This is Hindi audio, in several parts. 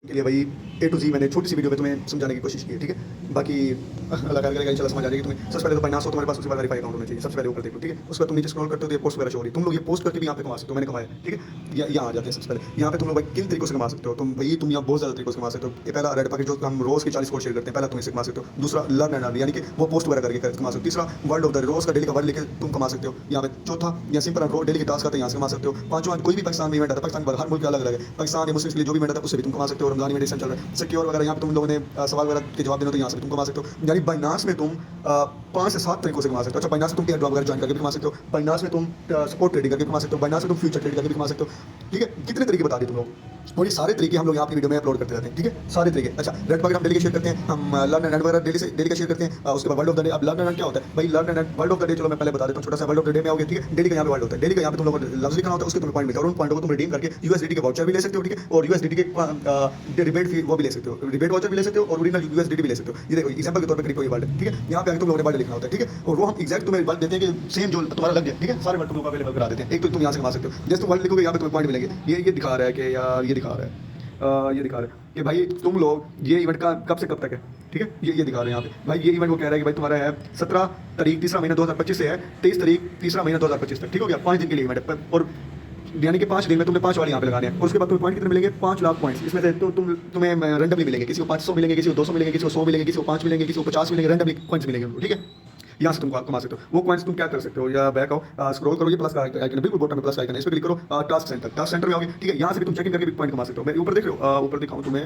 के लिए भाई A to Z मैंने छोटी सी वीडियो में तुम्हें समझाने की कोशिश की है, ठीक है। बाकी अल्लाह करेगा इंशाल्लाह समझ आ जाएगी तुम्हें। सबसे पहले तो बाइनांस हो तुम्हारे पास, उसके बाद वेरीफाई अकाउंट होना चाहिए, सबसे पहले ऊपर देखो, ठीक है। उसके बाद तुम नीचे स्क्रॉल करते हो तो ये पोस्ट वगैरह शो हो रही है, तुम लोग ये पोस्ट करके भी यहाँ पे कमा सकते हो, मैंने कमाया, ठीक है। यहाँ आ जाते हैं सबसे पहले, यहाँ पे तुम लोग भाई किन तरीकों से कमा सकते हो तुम भाई, तुम यहाँ बहुत ज़्यादा तरीकों से कमा सकते हो। ये पहला रेड पॉकेट जो हम रोज़ के 40 कोड शेयर करते हैं, पहला तुम इससे कमा सकते हो। दूसरा लर्न एंड अर्न, यानी कि वो पोस्ट वगैरह करके कमा सकते हो। तीसरा वर्ड ऑफ द रोज़ का डेली का वर्ड लेके तुम कमा सकते हो यहाँ पे। चौथा या सिंपल रोज डेली की टास्क आते हैं, यहाँ से कमा सकते हो। पांचवा कोई भी पाकिस्तान में इवेंट आता है, पाकिस्तान हर मुल्क का अलग अलग है, पाकिस्तान या मुस्लिम के लिए जो भी इवेंट आता है उससे भी तुम कमा सकते हो। रमजान इवेंट चल रहा है, सिक्योर वगैरह यहाँ पे तुम लोगों ने सवाल वगैरह के जवाब देना, तो यहाँ से भी तुम कमा सकते हो। यानी बाइनांस में तुम 5 से 7 तरीकों से कमा सकते हो। अच्छा, बाइनांस में तुम एयर ड्रॉप वगैरह ज्वाइन करके भी कमा सकते हो, बाइनांस में तुम स्पॉट ट्रेडिंग करके कमा सकते हो, बाइनांस में तुम फ्यूचर ट्रेड करके भी कमा सकते हो, ठीक है। कितने तरीके बता दिए तुम लोग, और ये सारे तरीके हम लोग यहाँ की वीडियो में अपलोड करते रहते हैं, ठीक है, सारे तरीके। अच्छा, रेड पॉकेट हम डेली के शेयर करते हैं, हम लर्न एंड अर्न वगैरह डेली का शेयर करते हैं। उसके बाद वर्ड ऑफ द डे, अब लर्न एंड अर्न क्या होता है भाई, learn and word of the day चलो मैं पहले बता देता हूँ, छोटा सा वर्ड ऑफ द डे में आओगे, ठीक है। डेली का यहाँ पे वर्ड होता है, डेली का यहाँ पे तुम लोग लफ्ज लिखना होता है, उसके तुम्हें पॉइंट मिलता है, और उन पॉइंटों को तुम रिडीम करके यूएसडीटी के वाउचर भी ले सकते हो, ठीक है, और यूएसडीटी के रिबेट फी वो भी ले सकते हो, रिबेट वाउचर भी ले सकते हो, और ओरिजिनल यूएसडीटी भी ले सकते हो। ये देखो एग्जांपल के तौर पे क्रिप्टो ये वर्ड है, ठीक है। यहाँ पे आगे तुम लोगों ने वर्ड लिखना होता है, ठीक है, और वो हम एग्जैक्ट तुम्हें वर्ड देते हैं कि सेम जो तुम्हारा लग गया, ठीक है, सारे वर्ड तुम लोग अवेलेबल करा देते हैं। एक तो तुम यहाँ से कमा सकते हो, जैसे तुम वर्ड लिखोगे यहाँ पे तुम्हें पॉइंट मिलेंगे। ये दिखा रहा है कि यार ये दिखा रहा है ये दिखा रहा है कि भाई तुम लोग ये इवेंट का कब से कब तक है, ठीक है। ये दिखा रहे हैं यहाँ पे भाई, ये इवेंट वो कह रहा है कि भाई तुम्हारा है 17 तारीख तीसरा महीना 2025 से है 23 तारीख तीसरा महीना 2025 तक, ठीक हो गया। 5 दिन के लिए इवेंट है, और यानी कि 5 दिन में तुमने 5 वाले यहाँ पे लगाने हैं, और उसके बाद तुम्हें पॉइंट कितने मिलेंगे, 5 लाख पॉइंट्स। इसमें से तो तुम्हें रैंडमली मिलेंगे, किसी को 500 मिलेंगे, किसी को 200 मिलेंगे, किसी को 100 मिलेंगे, किसी को 5 मिलेंगे, किसी को 50 मिलेंगे, रैंडमली पॉइंट्स मिलेंगे, ठीक है। यहाँ से तुम कमा सकते हो वो कॉइन्स। तुम क्या कर सकते हो, या बैक आओ, स्क्रॉल करो, ये प्लस का आइकन है, बिल्कुल बॉटम में प्लस का आइकन है, इस पर क्लिक करो, टास्क सेंटर में आओगे, ठीक है। यहाँ से भी तुम चेक इन करके भी पॉइंट कमा सकते हो। मैं ऊपर देख रहे हो, ऊपर दिखाऊँ तुम्हें,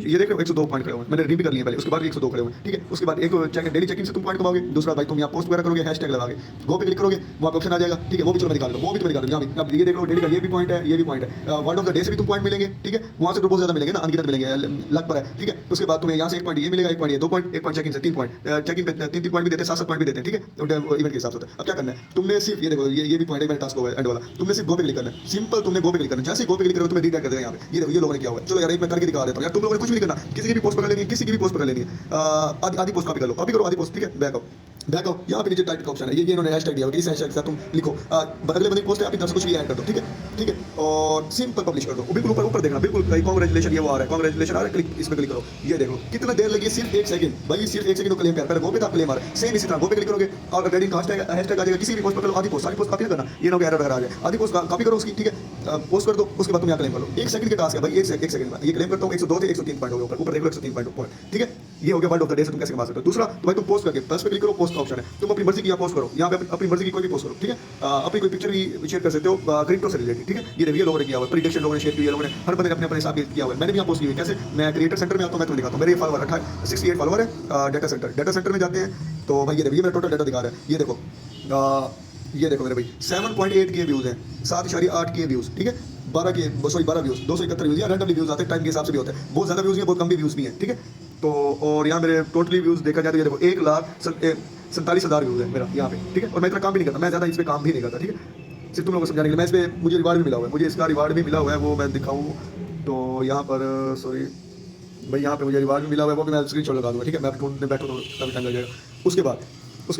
ये देख रहे हो 102 पॉइंट खड़े हुए, मैंने रीड भी कर लिया पहले, उसके बाद 102 खड़े हुए, ठीक है। उसके बाद एक डेली चेक इन से तुम पॉइंट कमाओगे। दूसरा भाई तुम यहाँ पोस्ट वगैरह करोगे, हैशटैग लगाओगे, गो पे क्लिक करोगे, वहाँ पे ऑप्शन आ जाएगा, ठीक है, वो भी चलो मैं दिखा दूँ, वो भी तुम्हें दिखा दूँ। यहाँ पे अब ये देख लो, डेली का ये भी पॉइंट है, ये भी पॉइंट है। वर्ड ऑफ द डे से भी तुम पॉइंट मिलेंगे, ठीक है, वहाँ से तो बहुत ज़्यादा मिलेंगे ना, अनगिनत मिलेंगे, लग पर है, ठीक है। उसके बाद तुम्हें यहाँ से 1 पॉइंट ये मिलेगा, 1 पॉइंट ये, 2 पॉइंट, 1 पॉइंट चेक इन से 3 पॉइंट, चेक इन पे 3 पॉइंट भी देते हैं, 7 पॉइंट भी देते हैं, ठीक है, इवेंट के हिसाब से होता है। अब क्या करना है, तुमने सिर्फ ये देखो, ये भी पॉइंट है, मेरा टास्क होगा एंड वाला, तुमने सिर्फ गो पे क्लिक करना है, सिंपल तुमने गो पे क्लिक करना है। जैसे ही गो पे क्लिक करोगे तुम्हें रीडायरेक्ट कर देगा यहाँ पे। ये देखो ये लोगों ने किया हुआ है, चलो यार एक मैं करके दिखा देता हूँ यार, तुम लोगों ने कुछ भी नहीं करना, किसी की भी पोस्ट पकड़ लेनी है, किसी की भी पोस्ट पकड़ लेनी है, आधी पोस्ट कॉपी कर लो, कॉपी करो आधी पोस्ट, ठीक है। बैक आओ, यहाँ पे नीचे टाइटल का ऑप्शन है, ये इन्होंने हैशटैग दिया हुआ है, इस हैशटैग से तुम लिखो, अगले बंदे की पोस्ट है, आपकी तरफ से कुछ भी ऐड कर दो, ठीक है, ठीक है, और सिंपल पब्लिश कर दो। बिल्कुल ऊपर देखना, बिल्कुल कांग्रेचुलेशन ये वो आ रहा है, कांग्रेचुलेशन आ रहा है, क्लिक इस पे क्लिक करो। ये देखो कितना देर लगी, सिर्फ 1 सेकंड भाई, सिर्फ 1 सेकंड क्लेम कर, पहले गो पे था क्लेम आ रहा है, सेम इसी तरह गो पे क्लिक करोगे और ट्रेडिंग का हैशटैग आ जाएगा, किसी भी पोस्ट पकड़ लो, आधी पोस्ट सारी पोस्ट कॉपी करना, ये लोग एरर वगैरह आ जाए, आधी पोस्ट कॉपी करो उसकी, ठीक है, पोस्ट कर दो, उसके बाद तुम यहाँ क्लेम कर लो। 1 सेकंड के टास्क है भाई, 1 सेकंड में ये क्लेम करता हूँ, 102 से 103 पॉइंट हो गए, ऊपर देख लो 103 पॉइंट, ठीक है। ये हो गया वर्ड ऑफ द डे से तुम कैसे कमा सकते हो। दूसरा तो भाई तुम पोस्ट करके प्लस पे क्लिक करो, पोस्ट का ऑप्शन है, तुम अपनी मर्जी की यहाँ पोस्ट करो, यहाँ पे अपनी मर्जी की कोई भी पोस्ट करो, ठीक है। अपनी कोई पिक्चर भी शेयर कर सकते हो क्रिप्टो से रिलेटेड, ठीक है। ये रिव्यू लोगों ने किया हुआ है, प्रेडिक्शन लोगों ने शेयर किया, लोगों ने हर बंदे ने अपने हिसाब से किया हुआ है, मैंने भी यहाँ पोस्ट की हुई। कैसे, मैं क्रिएटर सेंटर में आता हूँ, मैं तुम्हें दिखाता हूँ, मेरे फॉलोवर 68 फॉलोवर है। डाटा सेंटर में जाते हैं तो भाई ये देखिए मेरा टोटल डाटा दिखा रहा है, ये देखो मेरे भाई 7.8 के व्यूज हैं, 7.8 के व्यूज, ठीक है, 12 व्यूज, 271 व्यूज, या रैंडमली व्यूज आते हैं, टाइम के हिसाब से भी होता है, बहुत ज़्यादा व्यूज भी है, बहुत कम भी व्यूज भी हैं, ठीक है। तो और यहाँ मेरे टोटली व्यूज देखा जाए तो ये देखो 1,47,000 व्यूज है मेरा यहाँ पे, ठीक है। और मैं इतना काम भी नहीं करता, मैं ज़्यादा इस पर काम भी नहीं करता, ठीक है, सिर्फ तुम लोगों को समझाने के लिए। मैं इस पर मुझे रिवार्ड भी मिला हुआ है, मुझे इसका रिवार्ड भी मिला हुआ है, वो मैं दिखाऊँ तो यहाँ पर, सॉरी भाई यहाँ पे मुझे रिवार्ड भी मिला हुआ है, वो भी मैं स्क्रीनशॉट लगा दूँगा, ठीक है। मैं ढूंढने बैठूँ तो काफ़ी टाइम लग जाएगा। उसके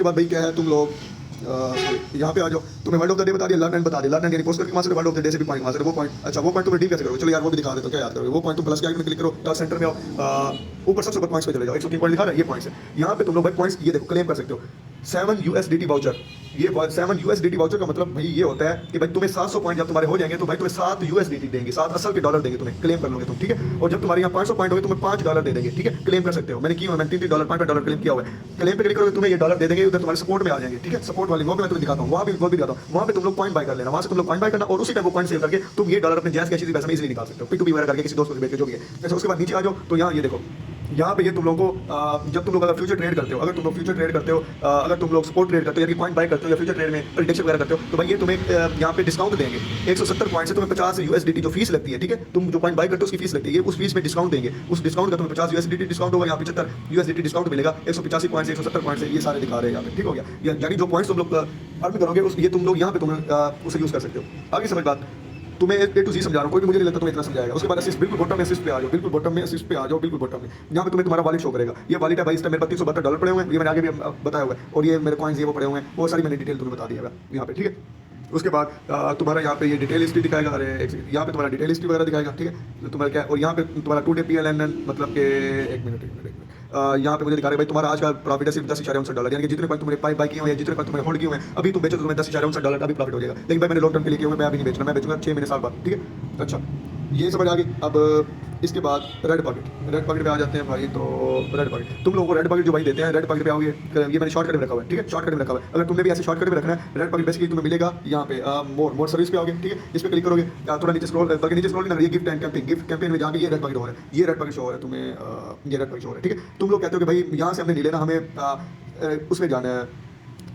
बाद भाई क्या है, तुम लोग यहाँ पे आ जाओ, तुम्हें वर्ड ऑफ द डे बता दिया, लर्न एंड बता दिया, लर्न एंड यानी पोस्ट करके वहाँ से वर्ड ऑफ द डे से भी पॉइंट वहाँ से वो पॉइंट। अच्छा वो पॉइंट तुम रिडीम कैसे करोगे, चलो यार वो भी दिखा देते हो, क्या याद करोगे वो पॉइंट, तुम प्लस के आइकन में क्लिक करो, टास्क सेंटर में आओ, ऊपर सबसे ऊपर पॉइंट्स पे चले जाओ, 103 पॉइंट दिखा रहा है, ये पॉइंट्स है। यहाँ पे तुम लोग भाई पॉइंट्स ये देखो क्लेम कर सकते हो, 7 USDT वाउचर। ये 7 USDT वाउचर का मतलब भाई ये होता है कि भाई तुम्हें 700 पॉइंट जब तुम्हारे हो जाएंगे तो भाई तुम्हें 7 USDT देंगे, 7 असल के डॉलर देंगे, तुम्हें क्लेम कर लोगे तुम, ठीक है। और जब तुम्हारे यहाँ 500 पॉइंट हो गए तुम्हें $5 दे देंगे, ठीक है, क्लेम कर सकते हो। मैंने किया, मैंने $3 $5 क्लेम किया हुआ है। क्लेम पे क्लिक करोगे तुम्हें ये डॉलर दे देंगे, उधर तुम्हारे सपोर्ट में आ जाएंगे, ठीक है। सपोर्ट वाली वो भी मैं तुम्हें दिखाता हूँ, वो भी दिखाता हूँ, वहाँ पे तुम लोग पॉइंट बाय कर लेना, वहाँ से तुम लोग पॉइंट बाय करना और उसी टाइम वो पॉइंट सेव करके तुम ये डॉलर अपने जैस कैश पैसे में इजीली निकाल सकते हो, P2P वगैरह करके किसी दोस्त को भेज के जो भी है। अच्छा उसके बाद नीचे आ जाओ तो यहाँ ये देखो, यहाँ पे ये तुम लोगों को जब तुम लोग अगर फ्यूचर ट्रेड करते हो, अगर तुम लोग स्पोर्ट ट्रेड करते हो, या पॉइंट बाय करते हो, या फ्यूचर ट्रेड में प्रेडिक्शन वगैरह करते हो, तो भाई ये तुम्हें यहाँ पे डिस्काउंट देंगे। 170 पॉइंट से तुम्हें 50 USDT जो फीस लगती है, ठीक है, तुम जो पॉइंट बाय करते हो उसकी फीस लगती है, उस फीस में डिस्काउंट देंगे, उस डिस्काउंट का तुम्हें 50 USDT डिस्काउंट होगा, यहाँ 75 USDT डिस्काउंट मिलेगा, 185 पॉइंट से 170 पॉइंट से ये सारे दिखा रहे हैं यहाँ पे, ठीक हो गया। यानी जो पॉइंट्स तुम लोग अर्न करोगे ये तुम लोग यहाँ पे तुम उसे यूज कर सकते हो। आगे समझ बात, तुम्हें A to Z समझा रहा हूँ, कोई भी मुझे नहीं लगता तुम्हें इतना समझाएगा। उसके बाद असिस्ट, बिल्कुल बॉटम में असिस्ट पे आ जाओ, बिल्कुल बॉटम में असिस्ट पे आ जाओ, बिल्कुल बॉटम में यहाँ पे तुम्हें तुम्हारा वॉलेट शो करेगा। ये वॉलेट है भाई, इस टाइम मेरे $372 पड़े हुए हैं, ये मैंने आगे भी बताया हुआ है, और ये मेरे कॉइन्स ये वो पड़े हुए हैं, वो सारी मैंने डिटेल तुम्हें बता दी है यहाँ पे, ठीक है। उसके बाद तुम्हारा यहाँ पे ये डिटेल हिस्ट्री दिखाएगा, अरे यहाँ पे तुम्हारा डिटेल हिस्ट्री वगैरह दिखाएगा, ठीक है। तो तुम्हारा क्या, और यहाँ पे तुम्हारा टू डे PLN मतलब के एक मिनट यहाँ पे मुझे दिखा रहे भाई तुम्हारा आज का प्रॉफिट है सिर्फ $10,59, यानी कि जितने पॉइंट तुमने बाई किए हुए हैं, जितने पॉइंट तुमने होल्ड किए हुए हैं, अभी तुम बेचो तो तुम्हें $10,59 अभी प्रॉफिट हो जाएगा। लेकिन भाई मैंने लॉन्ग टर्म के लिए किया हुआ, मैं अभी नहीं बेचना, मैं बेचूंगा 6 महीने साल बाद, ठीक है। अच्छा ये समझ आ गई। अब इसके बाद रेड पॉकेट पे आ जाते हैं भाई। तो रेड पॉकेट तुम लोगों को रेड पॉकेट जो भाई देते हैं, रेड पॉकेट पे आओगे, ये मैंने शॉर्टकट में रखा हुआ है, ठीक है, शॉर्टकट में रखा हुआ है। अगर तुमने भी ऐसे शॉर्टकट में रखना है, रेड पॉकेट बेसिकली तुम्हें मिलेगा यहाँ पे मोर सर्विस पे आओगे, ठीक है, इस पे क्लिक करोगे, थोड़ा नीचे स्क्रॉल, बल्कि नीचे स्क्रॉल नहीं, ये गिफ्ट कैंपेन में जाके ये रेड पॉकेट हो रहा है, ये रेड पॉकेट शो हो रहा है तुम्हें, ये रेड पॉकेट शो हो रहा है, ठीक है। तुम लोग कहते हो कि भाई यहाँ से हमने नहीं लेना, हमें उसमें जाना है,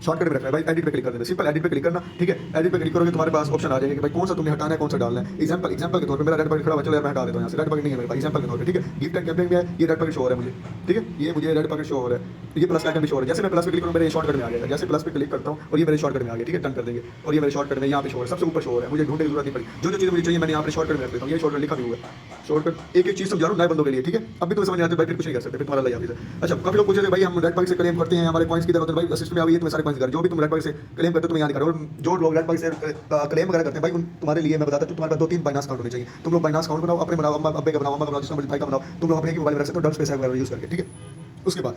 शॉर्टकट में रखना है भाई, एडिट पे क्लिक कर देना, सिंपल एडिट पे क्लिक करना, ठीक है। एडिट पे क्लिक करोगे तुम्हारे पास ऑप्शन आ जाएगा कि भाई कौन सा तुमने हटाना है, कौन सा डालना है। एग्जांपल के तौर पे मेरा रेड पॉकेट खड़ा हुआ, चलो यार मैं हटा देता हूं, यहाँ से रेड पॉकेट नहीं है मेरे पास, एग्जांपल के तौर पे, ठीक है। गिफ्ट एंड कैंपेन में है, ये रेड पॉकेट शो हो रहा है मुझे, ठीक है, ये मुझे रेड पॉकेट शो हो रहा है, ये प्लस का आइकन भी शो हो रहा है। जैसे मैं प्लस पे क्लिक करूँ मेरे शॉर्टकट में आ जाएगा, जैसे प्लस पे क्लिक करता हूँ और ये मेरे शॉर्टकट में आ गया, ठीक है, टर्न कर देंगे, और ये मेरे शॉर्टकट में यहाँ पे शो हो रहा है, सबसे ऊपर शो हो रहा है, मुझे ढूंढने की जरूरत नहीं पड़ी, जो चीज़ मुझे चाहिए मैंने यहाँ पे शॉर्टकट में रख देता हूँ, ये शॉर्टकट लिखा भी हुआ है, शॉर्टकट एक चीज़ समझा रहा हूँ नए बंदों के लिए, ठीक है। अभी तो समझ नहीं आते भाई, फिर कुछ नहीं कर सकते, फिर तुम्हारा लाइफ है। अच्छा काफी लोग पूछे भाई हम रेड पॉकेट से क्लेम करते हैं, हमारे पॉइंट्स किधर होते हैं, भाई सिस्टम में आ गई है तुम्हें सारे पॉइंट्स, जो भी तुम रेड पॉकेट से क्लेम करते हो तुम्हें यहाँ दिखा रहा है। और जो लोग रेड पॉकेट से क्लेम वगैरह करते हैं भाई, तुम्हारे लिए मैं बताता हूँ, तुम्हारे पास 2-3 बाइनास अकाउंट होने चाहिए। तुम लोग बाइनास अकाउंट बनाओ, अपने बनाओ, अब्बे का बनाओ, अम्मा का बनाओ, जिसका भाई का बनाओ, तुम लोग अपने मोबाइल में रख सकते हो, डब्स पैसा वगैरह यूज करके, ठीक है। उसके बाद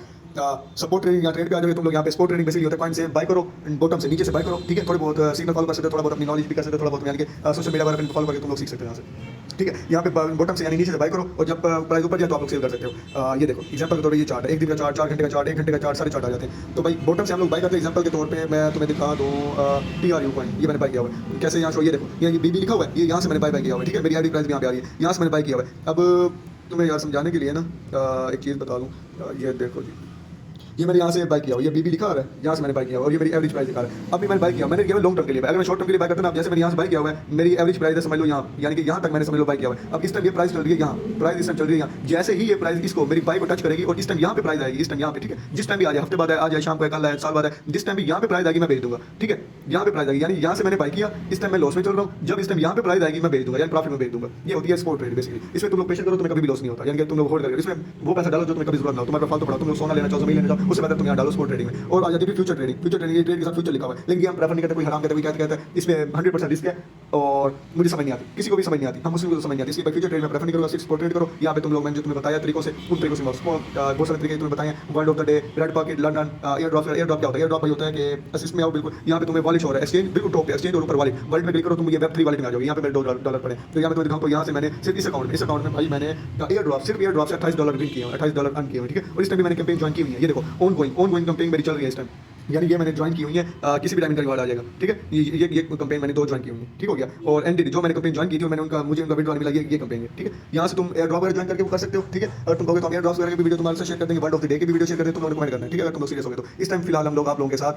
सपोर्ट ट्रेडिंग या ट्रेड पे आ जाओगे तुम लोग, यहाँ पे सपोर्ट ट्रेडिंग बेसिकली होता है पॉइंट से बाय करो, बॉटम से नीचे से बाय करो, ठीक है। थोड़े बहुत सिग्नल फॉलो कर सकते हो, थोड़ा बहुत अपनी नॉलेज भी कर सकते हो, थोड़ा बहुत यानी कि सोशल मीडिया वगैरह फॉलो करके तुम लोग सीख सकते हो यहाँ से, ठीक है। यहाँ पे बॉटम से यानी नीचे से बाय करो, और जब प्राइस ऊपर जाए तो आप लोग सेल कर सकते हो। ये देखो एग्जांपल के तौर पे ये चार्ट है, एक दिन का चार्ट, 4 घंटे का चार्ट, 1 घंटे का चार्ट, सारे चार्ट आ जाते हैं। तो भाई बॉटम से हम लोग बाय करते हैं। एग्जांपल के तौर पे मैं तुम्हें दिखा दूँ TRU कॉइन, ये मैंने बाय किया हुआ है, कैसे यहाँ शो, ये देखो ये BB लिखा हुआ है, ये यहाँ से मैंने बाय किया हुआ है, ठीक है। मेरी एवरेज प्राइस भी यहाँ पे आ रही है, यहाँ से मैंने बाय किया हुआ है। अब तुम्हें यार समझाने के लिए ना एक चीज़ बता दूँ, ये देखो जी, ये मैंने यहाँ से बाय किया हुआ, ये BB लिखा है, यहाँ से मैंने बाय किया हुआ, और ये मेरी एवरेज प्राइस दिखा रहा है। अभी मैंने बाय किया, मैंने केवल लॉन्ग टर्म के लिए, अगर मैं शॉर्ट टर्म के लिए बाय करता ना, जैसे मैंने यहाँ से बाय किया हुआ है, मेरी एवरेज प्राइस है समझ लो यहाँ, यानी कि यहाँ तक मैंने समझ लो बाय किया हुआ है। अब इस टाइम ये प्राइस चल रही है यहाँ, प्राइस इस टाइम चल रही है यहाँ, जैसे ही ये प्राइस इसको मेरी बाय को टच करेगी और इस टाइम यहाँ पे प्राइस आएगी, इस टाइम यहाँ पे, ठीक है। जिस टाइम भी आ जाए, हफ्ते बाद आ जाए, शाम को कल आए, साल बाद आए, जिस टाइम भी यहाँ पे प्राइस आएगी मैं भेज दूंगा, ठीक है। यहाँ पे प्राइस आएगी, यानी यहाँ से मैंने बाय किया, इस टाइम मैं लॉस में चल रहा हूँ, जब इस टाइम यहाँ पे प्राइस आएगी मैं भेज दूंगा, यानी प्रॉफिट में भेज दूंगा। ये होती है स्पॉट ट्रेड बेसिकली। इसमें तुम लोग पेशेंट करो, तुम्हें कभी लॉस नहीं होता, यानी कि तुम लोग होल्ड करोगे, इसमें वो पैसा डालो जो तुम्हें कभी जरूरत ना हो, तुम्हारे फालतू पड़ा, तुम लोग सोना लेना चाहो, जमीन लेना चाहो, उससे बेहतर तुम यहाँ डालो स्पॉट ट्रेडिंग में। और आ जाती है फ्यूचर ट्रेडिंग, ये ट्रेड के साथ फ्यूचर लिखा हुआ है, लेकिन हम प्रेफर नहीं करते, कोई हराम कहते, कोई कहता है इसमें 100% रिस्क है, और मुझे समझ नहीं आती, किसी को भी समझ नहीं आती, हम मुस्लिम को समझ नहीं आती, इसलिए फ्यूचर ट्रेड में प्रेफर नहीं करूँगा, सिर्फ स्पॉट ट्रेड करो। यहाँ पे तुम लोग मैंने जो तुम्हें बताया तरीकों से, उन तरीकों से बहुत सारे तरीके तुम्हें बताए, word of the day, red pocket, London, air drop क्या होता है, एयर ड्रॉप होता है कि असिस्ट में आओ, बिल्कुल यहाँ पे तुम्हें वॉलेट हो रहा है, एक्सचेंज बिल्कुल टॉप पे, एक्सचेंज और ऊपर वॉलेट, वॉलेट में क्लिक करो, तुम ये वेब 3 वॉलेट में आ जाओगे, यहाँ पे मेरे $2 पड़े, तो यहाँ पे तुम्हें दिखाऊँ तो यहाँ से मैंने सिर्फ इस अकाउंट में भाई मैंने एयर ड्रॉप, सिर्फ एयर ड्रॉप से $28 विन किए हैं, $28 अर्न किए हैं, ठीक है। और इस टाइम भी मैंने कैंपेन ज्वाइन की हुई है, ये देखो ऑन गोइंग कैंपेन मेरी चल रही है इस टाइम, यानी ये मैंने ज्वाइन की हुई है, किसी भी टाइम इनका रिवार्ड आ जाएगा, ठीक है। ये कंपेन मैंने 2 ज्वाइन की हुई है, ठीक हो गया। और एनडीडी जो मैंने कंपेन ज्वाइन की थी, मैंने मुझे उनका विड्रॉल मिला, ये कंपेन है, ठीक है। यहाँ से तुम एयर ड्रॉप वगैरह ज्वाइन करके वो कर सकते हो, ठीक है। और तुम कहोगे तो हम एयर ड्रॉप वगैरह की वीडियो तुम्हारे साथ शेयर कर देंगे, वर्ड ऑफ द डे की वीडियो शेयर कर देंगे, तुम लोगों ने कमेंट करना है, ठीक है। अगर तुम लोग सीरियस हो गए तो इस टाइम फिलहाल हम लोग आप लोगों के साथ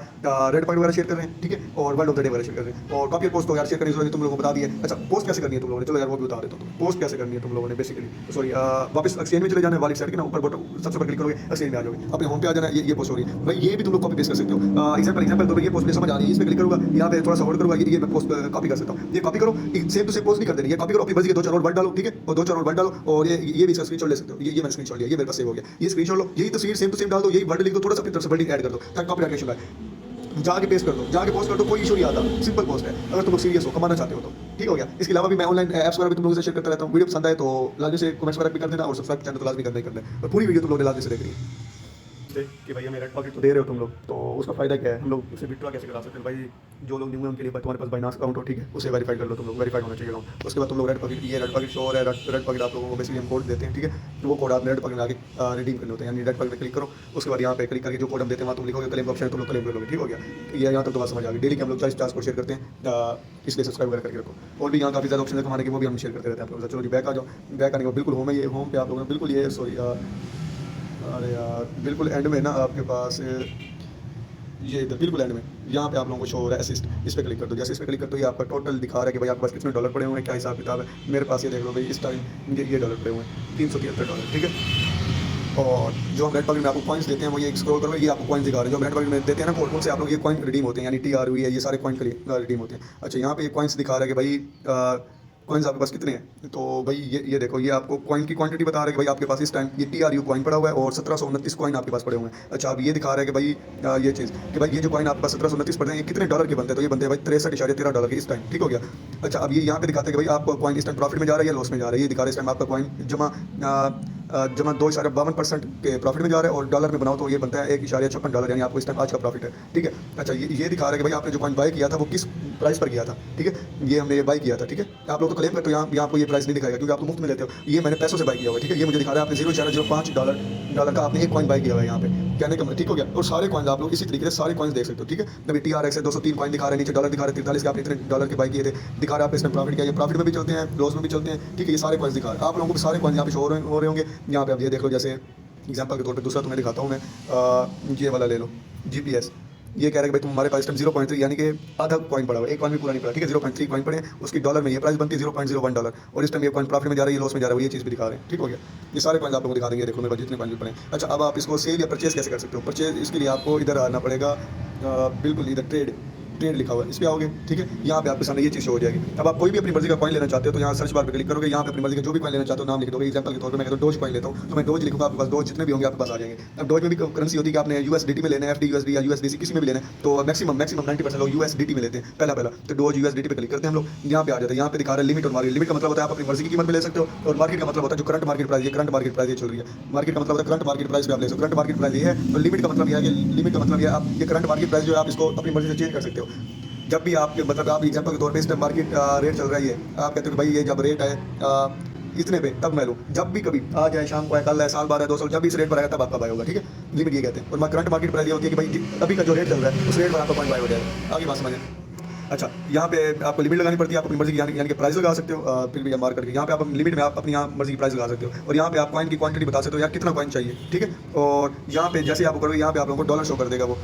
रेड पॉइंट वगैरह शेयर कर रहे हैं, ठीक है, और वर्ड ऑफ द डे वगैरह शेयर कर रहे हैं, और कॉपी पोस्ट तो यार शेयर करने की जरूरत तुम लोगों को बता दिए। अच्छा पोस्ट कैसे करनी है तुम लोगों ने, चलो यार वो भी बता देता हूँ। पोस्ट कैसे करनी है तुम लोगों ने बेसिकली, सॉरी वापस एक्सचेंज में चले जाना है, वाली साइड के ना ऊपर बटन सबसे ऊपर क्लिक करोगे, एक्सचेंज में आ जाओगे, अपने होम पे आ जाना, ये पोस्ट हो रही है भाई, ये भी तुम लोग कॉपी पेस्ट कर सकते हो। एग्जांपल तो ये पोस्ट में समझ आ रही है, इस पे क्लिक करूंगा, यहाँ पे थोड़ा सा होल्ड करूंगा, ये मैं पोस्ट कॉपी कर सकता हूँ, ये कॉपी करो, सेम टू सेम पोस्ट नहीं कर देनी, ये कॉपी करो, अपनी मर्जी के 2-4 और वर्ड डालो, ठीक है, और 2-4 और वर्ड डालो, और ये भी इसका स्क्रीनशॉट ले सकते हो, ये मैंने स्क्रीनशॉट लिया, ये मेरे पास सेव हो गया, ये स्क्रीनशॉट लो, यही तस्वीर सेम टू सेम डाल दो, यही वर्ड लिख दो, थोड़ा सा अपनी तरफ से वर्डिंग ऐड कर दो, ताकि कॉपीराइट इशू आए, जाके पेस्ट कर दो, जाके पोस्ट कर दो, कोई इशू नहीं आता, सिंपल पोस्ट है, अगर तुम लोग सीरियस हो, कमाना चाहते हो तो, ठीक हो गया। इसके अलावा भी मैं ऑनलाइन ऐप्स वगैरह भी तुम लोगों से शेयर करता रहता हूँ, वीडियो पसंद आए तो लाजमी से कमेंट्स वगैरह भी कर देना, और सब्सक्राइब चैनल तो लाजमी करना ही करना है, और पूरी वीडियो तुम लोग लाजमी से देख रही है कि भाई हमें रेड पॉकेट तो दे रहे हो तुम लोग, तो उसका फायदा क्या है, हम लोग उसे विड्रॉ कैसे करा सकते हैं। भाई जो लोग न्यू हैं उनके लिए तुम्हारे पास बाइनास अकाउंट हो, ठीक है, उसे वेरीफाई कर लो, तुम लोग वेरीफाइड होना चाहिए अकाउंट। उसके बाद तुम लोग रेड पॉकेट, ये रेड पॉकेट शो हो रहा है, रेड पॉकेट आप लोगों को बेसिकली हम कोड देते हैं, ठीक है, तो वो कोड आप रेड पॉकेट में आगे रिडीम करने होते हैं, यानी रेड पॉकेट में क्लिक करो, उसके बाद यहाँ पे क्लिक करके जो कोड हम देते हैं वहाँ तुम लिखोगे, क्लेम ऑप्शन तुम लोग क्लेम कर लोगे, ठीक हो गया। ये यहाँ तक तो बात समझ आ गई। डेली के हम लोग 40 टास्क को शेयर करते हैं, इसलिए सब्सक्राइब करके रखो, और भी यहाँ काफ़ी ज़्यादा ऑप्शन है कमाने के, वो भी हम शेयर करते रहते हैं आप लोग। चलो जी बैक आ जाओ, बैक आने के बिल्कुल होम पे आप लोगों ने बिल्कुल ये सॉरी अरे यार बिल्कुल एंड में ना आपके पास ये इधर बिल्कुल एंड में यहाँ पे आप लोगों को शो हो रहा है असिस्ट, इस पर क्लिक कर दो। जैसे इस पर क्लिक कर दो ये आपका टोटल दिखा रहा है कि भाई आपके पास कितने डॉलर पड़े हुए हैं, क्या हिसाब किताब है। मेरे पास ये देख लो भाई इस टाइम ये डॉलर पड़े हुए हैं $373, ठीक है। और जो हम रेड पॉकेट में आपको कॉइन्स देते हैं वो ये स्क्रॉल करो, ये आपको कॉइन्स दिखा रहे हैं जो रेड पॉकेट में देते हैं ना, उनसे आप लोग ये कॉइन रिडीम होते हैं, यानी TRU है, ये सारे कॉइन रिडीम होते हैं। अच्छा यहाँ पे ये कॉइन्स दिखा रहा है कि भाई कॉइन्स आपके पास कितने हैं। तो भाई ये देखो, ये आपको कॉइन की क्वांटिटी बता रहा है कि भाई आपके पास इस टाइम ये TRU कॉइन पड़ा हुआ है और 1729 कॉइन आपके पास पड़े हुए हैं। अच्छा, अब ये दिखा रहा है कि भाई ये चीज़ कि भाई ये जो कॉइन आपके पास 1729 पड़े हैं, ये कितने डॉलर के बनते हैं। तो ये बनते हैं भाई 63.13 डॉलर के इस टाइम, ठीक हो गया। अच्छा, अब ये यहाँ पे दिखाते हैं कि भाई आपको कॉइन इस टाइम प्रॉफिट में जा रहा है या लॉस में जा रहा है। ये दिखा रहा है इस टाइम आपका कॉइन जमा 2.52% के प्रॉफिट में जा रहा है, और डॉलर में बनाओ तो ये बनता है $1.56, यानी आपको इस टाइम आज का प्रॉफिट है, ठीक है। अच्छा, ये दिखा रहा है कि भाई आपने जो कॉइन बाय किया था वो किस प्राइस पर किया था, ठीक है। ये हमने ये बाय किया था, ठीक है। आप लोग तो क्लेम करते हो, यहाँ आपको ये प्राइस नहीं दिखाएगा क्योंकि आप तो मुफ्त में लेते हो। ये मैंने पैसों से बाय किया हुआ है, ठीक है। ये मुझे दिखा रहा है आपने $0.05 का आपने एक कॉइन बाय किया हुआ है यहाँ पे, कहने का ठीक हो गया। और सारे कॉइन आप लोग इसी तरीके से सारे कॉइन देख सकते हो, ठीक है। अभी TRX है 203 कॉइन दिखा रहे हैं, नीचे डॉलर दिखा रहे हैं 43 के, आपने इतने डॉलर के बाय किए थे, दिखा रहा है आपने इसमें प्रॉफिट किया। ये प्रॉफिट में भी चलते हैं, लॉस में भी चलते हैं, ठीक है। ये सारे कॉइन्स दिखा रहे हैं आप लोगों को, सारे कॉइन्स यहाँ पे शो हो रहे होंगे। यहाँ पे आप ये देख लो, जैसे एग्जाम्पल के तौर पे दूसरा तुम्हें दिखाता हूँ मैं, ये वाला ले लो GPS। ये कह रहा है कि भाई तुम्हारे पास इस टाइम 0.3 यानी कि आधा कॉइन पड़ा हुआ है, एक कॉइन भी पूरा नहीं पड़ा, ठीक है। 0.3 कॉइन पड़े, उसकी डॉलर में ये प्राइस बनती है $0.01, और इस टाइम ये कॉइन प्रॉफिट में जा रही है, लॉस में जा रहा है, ये चीज़ भी दिखा रहे हैं, ठीक हो गया। ये सारे कॉइन आप लोगों को दिखा देंगे, देखो मेरे पास जितने कॉइन भी पड़े। अच्छा, अब आप इसको सेल या परचेज कैसे कर सकते हो। परचेज इसके लिए आपको इधर आना पड़ेगा, बिल्कुल इधर ट्रेड लिखा हुआ है, इस पर आओगे, ठीक है। यहाँ पे आपके सामने ये चीज़ शो हो जाएगी। अब आप कोई भी अपनी मर्जी का कॉइन लेना चाहते हो तो यहाँ सर्च बार पे क्लिक करोगे, यहाँ पे अपनी मर्जी का जो भी कॉइन लेना चाहते हो नाम लिख दोगे। एग्जांपल के तौर पे मैं डोज कॉइन लेता हूँ तो मैं डोज लिखूंगा, आपके पास डोज जितने भी होंगे आपके पास आ जाएंगे। अब डोज में भी करेंसी होती है कि आपने USDT में लेना है, FD USD या USDC किसी में भी लेना है, तो मैक्सिमम 90% लोग USDT में लेते हैं पहला। तो डोज USDT पे क्लिक करते हैं हम लोग, यहाँ पे आ जाता है। यहाँ पे दिखा रहा है लिमिट और मार्केट। लिमिट का मतलब होता है आप अपनी मर्जी की कीमत में ले सकते हो, और मार्केट का मतलब होता है जो करंट मार्केट प्राइस है, करंट मार्केट प्राइस ये चल रही है। मार्केट का मतलब होता है करंट मार्केट प्राइस पे आप ले सकते हो, करंट मार्केट प्राइस ये है। और लिमिट का मतलब यह है कि लिमिट का मतलब यह आप ये करंट मार्केट प्राइस जो है आप इसको अपनी मर्जी से चेंज कर सकते हो। जब भी आपके मतलब आप एग्जांपल के तौर पे इस टाइम मार्केट रेट चल रही है, आप कहते हो कि भाई ये जब रेट है इतने पे तब मैं लूँ, जब भी कभी आ जाए, शाम को है, कल है, साल बाद है, 2 साल, जब भी इस रेट पर आएगा तब आपका बाय होगा, ठीक है। लिमिट ये कहते हैं। और करंट मार्केट प्राइस ये होती है कि भाई अभी का जो रेट चल रहा है उस रेट पर आपका कॉइन बाय हो जाएगा। आगे बात समझें। अच्छा, यहाँ पे आपको लिमिट लगानी पड़ती है, आप अपनी मर्जी की यानी कि प्राइस लगा सकते हो, फिर भी मार्क करके यहाँ पे आप लिमिट में आप अपनी यहाँ मर्जी की प्राइस लगा सकते हो। और यहाँ पे आप कॉइन की क्वांटिटी बता सकते हो यार कितना कॉइन चाहिए, ठीक है। और यहाँ पे जैसे आप करोगे यहाँ पे आप लोगों को डॉलर शो कर देगा वो।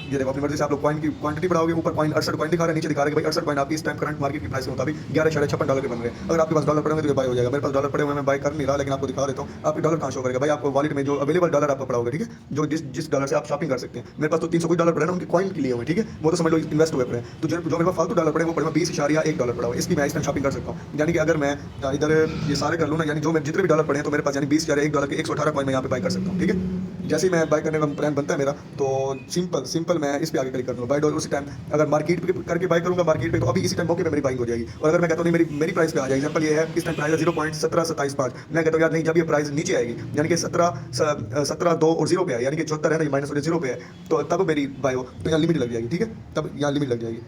ये देखो, अपनी मर्जी से आप लोग कॉइन की क्वांटिटी बढ़ाओगे, ऊपर कॉइन 68 कॉइन दिखा रहा है, नीचे दिखा रहा है कि भाई 68 कॉइन आपकी इस टाइम करंट मार्केट की प्राइस के मुताबिक $11.56 के बन रहे हैं। अगर आपके पास डॉलर पड़े हुए तो ये बाय हो जाएगा। मेरे पास डॉलर पड़े हुए मैं बाय कर नहीं रहा, लेकिन आपको दिखा देता हूँ। आपके डॉलर कहाँ शो करेगा भाई, आपको वॉलेट में जो अवेलेबल डॉलर आपको पड़ा होगा, ठीक है, जो जिस डॉलर से आप शॉपिंग कर सकते हैं। मेरे पास तो 300 कुछ डॉलर पड़े हैं, उनके कॉइन के लिए हुए, ठीक है, वो तो समझ लो इन्वेस्ट हुए पड़े हैं। तो जो मेरे पास फालतू डॉलर पड़े वो पड़े $20.1 पड़ा हुआ है, इसकी मैं इस टाइम शॉपिंग कर सकता हूँ। यानी कि अगर मैं इधर ये सारे कर लूँ ना, यानी जो मैं जितने भी डॉलर पड़े हैं तो मेरे पास यानी $20.1 के 118 कॉइन मैं यहाँ पे बाय कर सकता हूँ, ठीक है। जैसे ही मैं बाय करने का प्लान बनता है मेरा, तो सिंपल मैं इस पे आगे क्लिक कर दूँगा बाय डॉलर। उसी टाइम अगर मार्केट पे करके बाय करूँगा मार्केट पे, तो अभी इसी टाइम मौके पे मेरी बाइंग हो जाएगी। और अगर मैं कहता हूँ नहीं मेरी प्राइस पे आ जाए, एग्जांपल ये है इस टाइम प्राइस है 0.17775, मैं कहता हूँ यार नहीं, जब ये प्राइस नीचे आएगी यानी कि 17 2 और 0 पे है, यानी कि 74 है ना, माइनस 0 पे है, तो तब मेरी बाय हो, तो यहाँ लिमिट लग जाएगी, ठीक है। तब यहाँ लिमिट लग जाएगी।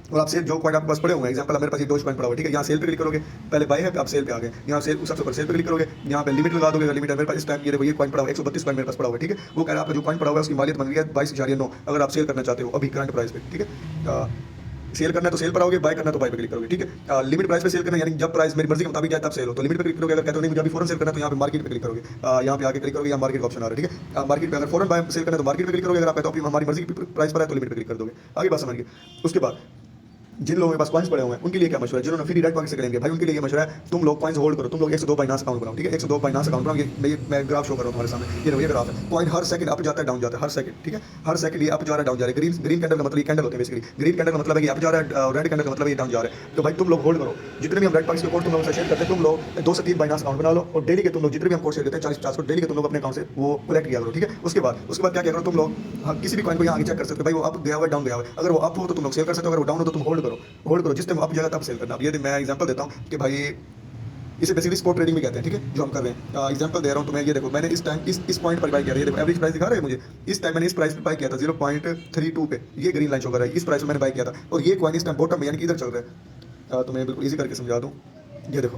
और आप सेल जो कॉइन आपके पास पड़े हुए हैं, एग्जांपल मेरे पास ये डोज कॉइन पड़ा हुआ है, ठीक है। यहाँ सेल पे क्लिक करोगे, पहले बाय है, आप सेल पे आ गए, यहाँ सेल सबसे ऊपर सेल पे क्लिक करोगे, यहाँ पे लिमिट लगा दोगे। लिमिट है मेरे पास इस टाइम, ये देखो ये कॉइन पड़ा हुआ है 132 कॉइन मेरे पास पड़ा हुआ है, ठीक है। वो कह रहा है आपका जो कॉइन पड़ा हुआ है उसकी मालियत बन रही है 22.9, अगर आप सेल करना चाहते हो अभी करंट प्राइस पे, ठीक है। सेल करना है तो सेल पर आओगे, बाय करना है तो बाय पे क्लिक करोगे, ठीक है। लिमिट प्राइस पे सेल करना है, यानी जब प्राइस मेरी मर्जी के मुताबिक जाए तब सेल हो तो लिमिट पे क्लिक करोगे। अगर कहते हो नहीं मुझे अभी फौरन सेल करना है तो यहाँ पे मार्केट पे क्लिक करोगे, यहाँ पे आके क्लिक करोगे, यहाँ मार्केट का ऑप्शन आ रहा है, ठीक है। मार्केट पे अगर फौरन बाय सेल करना है तो मार्केट पे क्लिक करोगे, अगर आप कहते हो हमारी मर्जी की प्राइस पर है तो लिमिट पे क्लिक कर दोगे। आगे बात समझिए। उसके बाद जिन लोगों के पास कॉइन्स पड़े हुए हैं उनके लिए क्या मशवरा है, जिन्होंने फ्री डायरेक्ट पॉकेट से करेंगे भाई, उनके लिए ये मशवरा है तुम लोग कॉइन्स होल्ड करो, तुम लोग 102 बाइनांस अकाउंट बनाओ, ठीक है। 102 बाइनांस अकाउंट बनाओ। ये मैं ग्राफ शो कर रहा हूँ तुम्हारे सामने, ये ग्राफ है। कॉइन हर सेकंड अप जाता है डाउन जाता है, हर सेकंड, ठीक है, हर सेकंड ये अप जा रहा है डाउन जा रहा है। ग्रीन कैंडल का मतलब ये कैंडल होते हैं बेसिकली, ग्रीन कैंडल का मतलब है कि अप जा रहा है, रेड कैंडल का मतलब ये डाउन जा रहा है। तो भाई तुम लोग होल्ड करो, जितने भी हम रेड पॉकेट के कोड तुम लोगों से शेयर करते हैं, तुम लोग 2 से 3 बाइनांस अकाउंट बना लो, और डेली के तुम लोग जितने भी हम कोड शेयर करते हैं 40-50 को डेली के तुम लोग अपने अकाउंट से वो कलेक्ट किया करो, ठीक है। उसके बाद क्या किया करो तुम लोग, किसी भी कॉइन को यहाँ आगे चेक कर सकते हो भाई वो अप गया हुआ डाउन गया हुआ है। अगर वो अप हो तो तुम लोग सेल कर सकते हो, अगर वो डाउन हो तो तुम होल्ड करो, जिस टाइम अप जाएगा तब सेल करना। अब ये मैं एग्जांपल देता हूँ कि भाई इसे बेसिकली स्पॉट ट्रेडिंग भी कहते हैं, ठीक है, जो हम कर रहे हैं। एग्जांपल दे रहा हूँ तुम्हें, ये देखो मैंने इस टाइम इस पॉइंट पर बाय किया, ये देखो एवरेज प्राइस दिखा रहा है मुझे, इस टाइम मैंने इस प्राइस पे बाय किया था 0.32 पे, ये ग्रीन लाइन शो कर रहा है, इस प्राइस पे मैंने बाय किया था। और ये कॉइन इस टाइम बॉटम में यानी कि इधर चल रहा है। तो मैं बिल्कुल ईजी करके समझा दूँ, ये देखो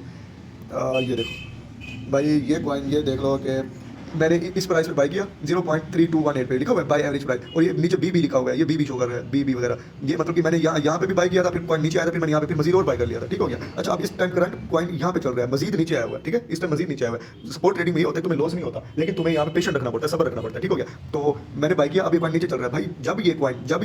भाई ये कॉइन ये देख लो कि मैंने इस प्राइस पे बाय किया 0.3218 पे लिखा हुआ है बाय एवरेज प्राइस, और ये नीचे बी लिखा हुआ है, ये बी शो कर रहा है, बी वगैरह। ये मतलब कि मैंने यहाँ पे भी बाय किया था, फिर कॉइन नीचे आया था, फिर मैंने यहाँ पे फिर मजीद और बाय कर लिया था, ठीक हो गया। अच्छा, अब इस टाइम करंट कॉइन यहाँ पे चल रहा है, मजीद नीचे आया हुआ है, ठीक है, इस टाइम मजीद नीचे आया हुआ है। स्पॉट ट्रेडिंग में ये होता है तुम्हें लॉस नहीं होता, लेकिन तुम्हें यहाँ पे पेशेंट रखना पड़ता है, सब्र रखना पड़ता है, ठीक हो गया। तो मैंने बाय किया, अब ये कॉइन नीचे चल रहा है भाई, जब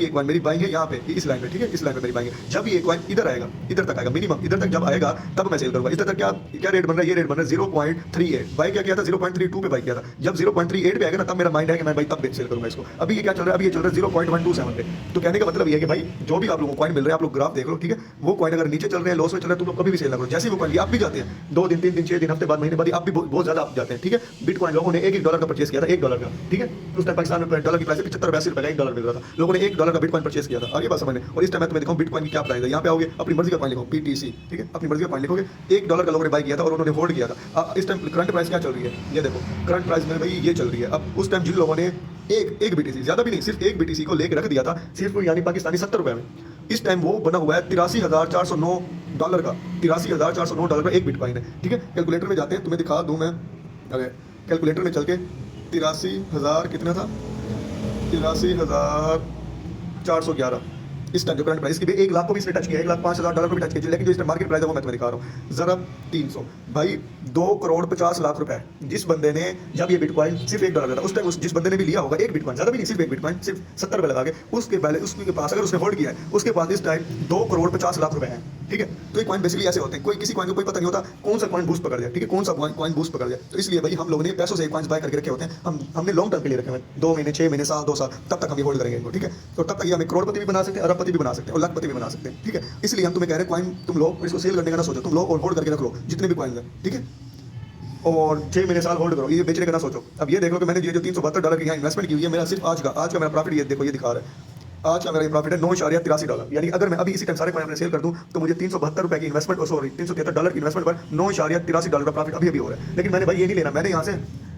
ये कॉइन मेरी बाइंग है यहाँ पे इस लाइन पे, ठीक है, इस लाइन पे मेरी बाइंग है, जब ये कॉइन इधर आएगा, इधर तक आएगा, मिनिमम इधर तक जब आएगा तब मैं सेल करूंगा। इधर तक क्या रेट बन रहा है, ये रेट बन रहा है 0.38, बाय क्या किया था 0.32 पे बाय किया था, जब 0.38 पे आएगा ना तब मेरा माइंड है कि मैं भाई तब सेल करूंगा इसको। अभी ये क्या चल रहा है, अभी ये चल रहा है 0.127 पे। तो कहने का मतलब ये है कि भाई जो भी आप लोगों को कॉइन मिल रहे हैं आप लोग ग्राफ देख लो, ठीक है। वो कॉइन अगर नीचे चल रहे हैं, लॉस में चल रहे हैं, तो लोग कभी भी सेल ना करो। जैसे वो कॉइन आप भी जाते हैं 2 दिन 3 दिन 6 दिन हफ्ते बाद महीने बाद आप भी बहुत ज्यादा आप जाते हैं, ठीक है। बिटकॉइन लोगों ने $1 का परचेस किया था, $1 का, ठीक है। उस टाइम पाकिस्तान में डॉलर की प्राइस 75-82 रुपए का $1 मिल रहा था, लोगों ने $1 का बिटकॉइन परचेस किया था। आगे बात समझने। और इस टाइम मैं तुम्हें दिखाऊं बिटकॉइन की क्या प्राइस है। यहाँ पे आओगे अपनी मर्जी का कॉइन लिखो BTC, ठीक है। अपनी मर्जी का कॉइन लिखोगे, $1 का लोगों ने बाय किया था और उन्होंने होल्ड किया था। इस टाइम करंट प्राइस क्या चल रही है ये देखो, करंट प्राइस में भाई ये चल रही है। अब उस टाइम जिन लोगों ने एक BTC, ज्यादा भी नहीं, सिर्फ एक BTC को लेकर रख दिया था, सिर्फ यानी पाकिस्तानी 70 रुपए में, इस टाइम वो बना हुआ है $83,409 का, $83,409 का एक बिटकॉइन है, ठीक है। कैलकुलेटर में जाते हैं, तुम्हें दिखा दूं मैं, अरे कैलकुलेटर में चल के 83,000 कितना था, 83,411 इस टाइम जो करंट प्राइस की भी 1 लाख को भी इसने टच किया, $1,05,000 को भी टच किया, लेकिन जो इस मार्केट प्राइस है वो मैं तुम्हें दिखा रहा हूँ। ज़रब 300 भाई 2,50,00,000 रुपए जिस बंदे ने, जब ये बिटकॉइन सिर्फ $1 था उस टाइम, जिस बंदे ने भी लिया होगा एक बिटकॉइन, ज़्यादा भी नहीं, सिर्फ एक बिटकॉइन, सिर्फ 70 रुपए लगा के, उसके पहले उसके पास अगर उसने होल्ड किया है, उसके पास इस टाइम 2,50,00,000 रुपए हैं, ठीक है। तो ये कॉइन बेसिकली ऐसे होते हैं, कोई किसी कॉइन को कोई पता नहीं होता कौन सा कॉइन बूस्ट पकड़ जाए, ठीक है, कौन सा कॉइन बूस्ट पकड़ जाए। तो इसलिए भाई हम लोगों ने पैसों से कॉइन्स बाय करके रखे होते हैं, हमने लॉन्ग टर्म के लिए रखे हुए हैं, 2 महीने 6 महीने साल 2 साल, तब तक हम ये होल्ड करेंगे इनको, ठीक है। तो तब तक ये हमें करोड़पति भी बना सकते हैं, अरबपति भी बना सकते हैं और लाखपति भी बना सकते हैं, ठीक है। इसलिए हम तुम्हें कह रहे हैं कॉइन तुम लो, इसको सेल करने का ना सोचो, तुम लो और होल्ड करके रख लो जितने भी कॉइन्स हैं, ठीक है। और 6 महीने साल होल्ड करो, ये बेचने का ना सोचो। अब ये देखो कि मैंने ये जो $372 की यहाँ इन्वेस्टमेंट की हुई है, मेरा सिर्फ आज का मेरा प्रॉफिट ये देखो, ये दिखा रहा है, आज का मेरा ये प्रॉफिट है $9.83। यानी अगर मैं अभी इसी टाइम सारे कॉइन अपने सेल कर दूं तो मुझे $372 की इन्वेस्टमेंट, सॉरी $373 की इन्वेस्टमेंट पर $9.83 का प्रॉफिट अभी हो रहा है। लेकिन मैंने भाई ये नहीं लेना, मैंने यहाँ से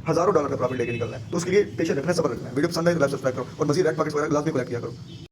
हज़ारों डॉलर का प्रॉफिट लेके निकलना है। तो उसके लिए पेशेंस रखना, सब्र रखना है। वीडियो पसंद आए तो लाइक सब्सक्राइब करो और मज़ीद रेड पॉकेट्स वगैरह लाजमी कलेक्ट किया करो।